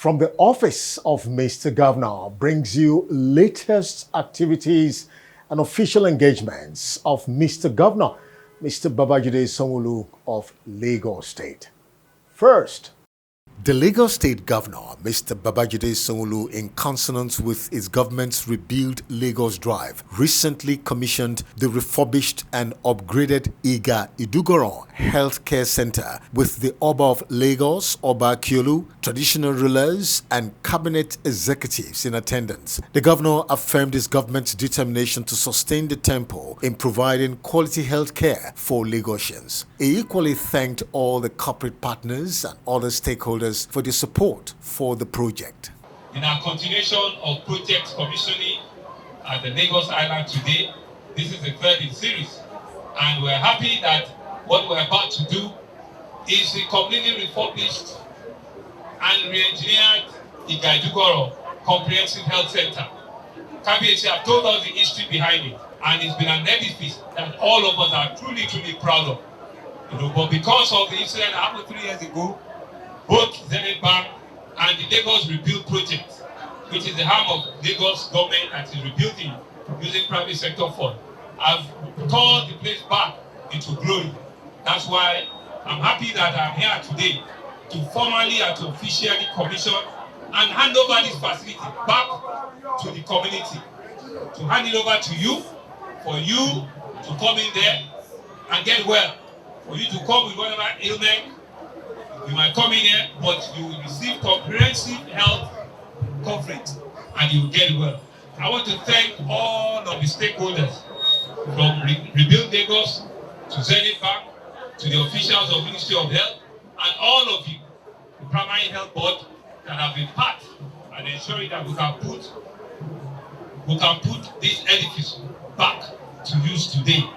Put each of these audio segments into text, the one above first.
from the office of Mr. Governor brings you latest activities and official engagements of Mr. Governor, Mr. Babajide Sanwo of Lagos State. First, the Lagos State Governor, Mr. Babajide Sanwo, in consonance with his government's rebuilt Lagos Drive, recently commissioned the refurbished and upgraded Iga Idugoro Healthcare Center with the Oba of Lagos, Oba Akiolu, traditional rulers, and cabinet executives in attendance. The governor affirmed his government's determination to sustain the temple in providing quality health care for Lagosians. He equally thanked all the corporate partners and other stakeholders for the support for the project. In our continuation of project commissioning at the Lagos Island today, this is the third in series, and we're happy that what we're about to do is a completely refurbished and re-engineered Iga-Idugoro Comprehensive Health Center. KBC have told us the history behind it, and it's been an edifice that all of us are truly proud of. But because of the incident that happened 3 years ago, both Zenith Bank and the Lagos Rebuild Project, which is the arm of Lagos government that is rebuilding using private sector fund, have turned the place back into glory. That's why I'm happy that I'm here today to formally and to officially commission and hand over this facility back to the community, to hand it over to you, for you to come in there and get well, for you to come with whatever ailment. You might come in here, but you will receive comprehensive health coverage and you will get well. I want to thank all of the stakeholders, from Rebuild Lagos to Zenith Bank to the officials of Ministry of Health and all of you, the Primary Health Board, that have been part and ensuring that we can put this edifice back to use today.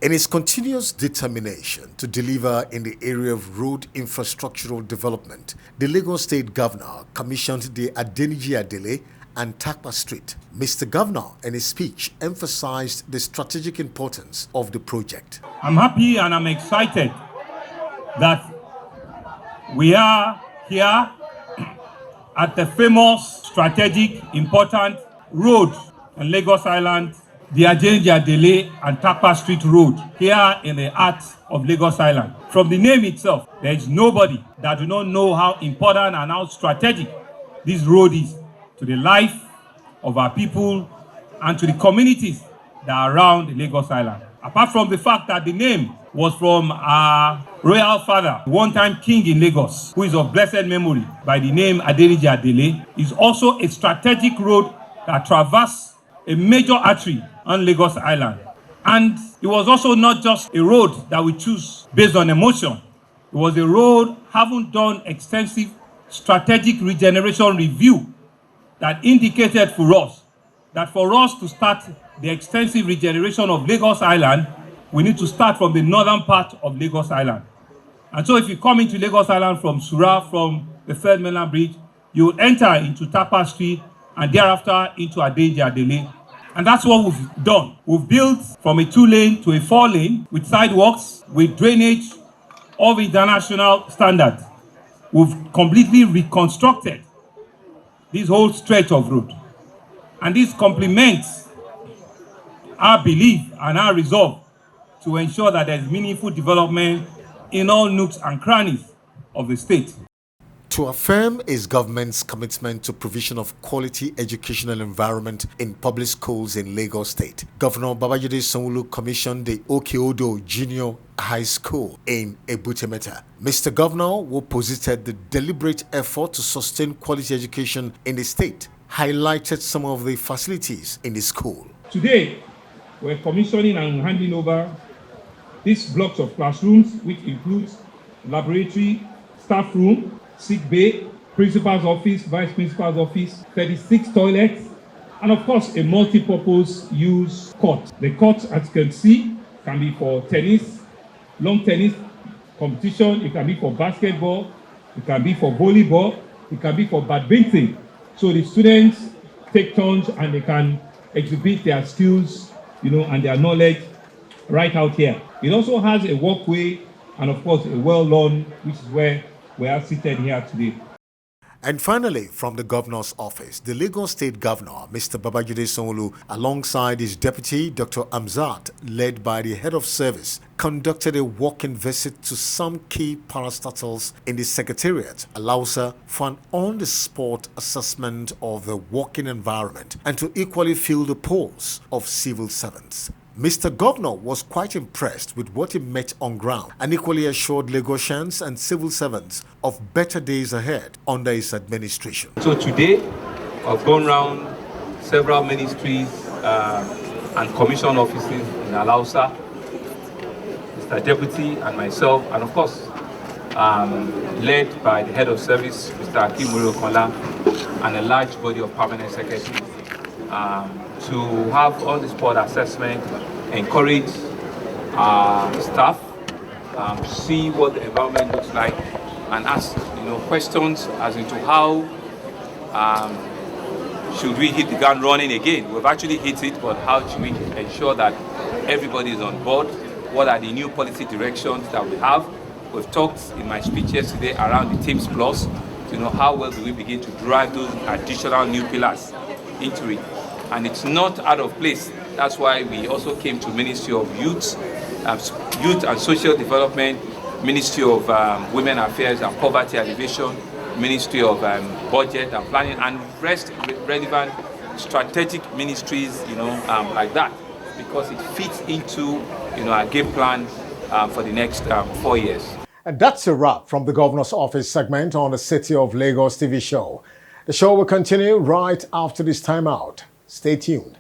In his continuous determination to deliver in the area of road infrastructural development, the Lagos State Governor commissioned the Adeniji Adele and Takpa Street. Mr. Governor, in his speech, emphasized the strategic importance of the project. I'm happy and I'm excited that we are here at the famous, strategic, important road on Lagos Island, the Adeniji Adele and Takpa Street Road, here in the heart of Lagos Island. From the name itself, there is nobody that do not know how important and how strategic this road is to the life of our people and to the communities that are around Lagos Island. Apart from the fact that the name was from our royal father, one-time king in Lagos, who is of blessed memory by the name Adeniji Adele, is also a strategic road that traverses a major artery on Lagos Island. And it was also not just a road that we choose based on emotion. It was a road having done extensive strategic regeneration review that indicated for us that for us to start the extensive regeneration of Lagos Island, we need to start from the northern part of Lagos Island. And so if you come into Lagos Island from Sura, from the Third Mainland Bridge, you will enter into Takpa Street and thereafter into Adeniji Adele. And that's what we've done. We've built from a 2-lane to a 4-lane with sidewalks, with drainage of international standards. We've completely reconstructed this whole stretch of road. And this complements our belief and our resolve to ensure that there's meaningful development in all nooks and crannies of the state. To affirm his government's commitment to provision of quality educational environment in public schools in Lagos State, Governor Babajide Sanwo commissioned the Okeodo Junior High School in Ebutemeta. Mr. Governor, who posited the deliberate effort to sustain quality education in the state, highlighted some of the facilities in the school. Today, we're commissioning and handing over these blocks of classrooms, which includes laboratory, staff room, sick bay, principal's office, vice principal's office, 36 toilets, and of course a multi-purpose use court. The court, as you can see, can be for tennis, long tennis competition, it can be for basketball, it can be for volleyball, it can be for badminton. So the students take turns and they can exhibit their skills, and their knowledge right out here. It also has a walkway and of course a well lawn, which is where we are seated here today. And finally, from the governor's office, the Lagos State Governor, Mr. Babajide Sanwo, alongside his deputy, Dr. Amzat, led by the head of service, conducted a walk-in visit to some key parastatals in the Secretariat, Alausa, for an on-the-spot assessment of the working environment and to equally feel the pulse of civil servants. Mr. Governor was quite impressed with what he met on ground and equally assured Lagosians and civil servants of better days ahead under his administration. So today, I've gone around several ministries and commission offices in Alausa, Mr. Deputy and myself, and of course, led by the head of service, Mr. Akim Kola, and a large body of permanent secretaries. To have on-the-spot assessment, encourage staff, see what the environment looks like, and ask questions as into how should we hit the ground running again. We've actually hit it, but how should we ensure that everybody is on board? What are the new policy directions that we have? We've talked in my speech yesterday around the Teams Plus, how well do we begin to drive those additional new pillars into it. And it's not out of place. That's why we also came to Ministry of Youth and Social Development, Ministry of Women Affairs and Poverty Alleviation, Ministry of Budget and Planning, and rest relevant strategic ministries, like that, because it fits into, our game plan for the next 4 years. And that's a wrap from the Governor's Office segment on the City of Lagos TV show. The show will continue right after this timeout. Stay tuned.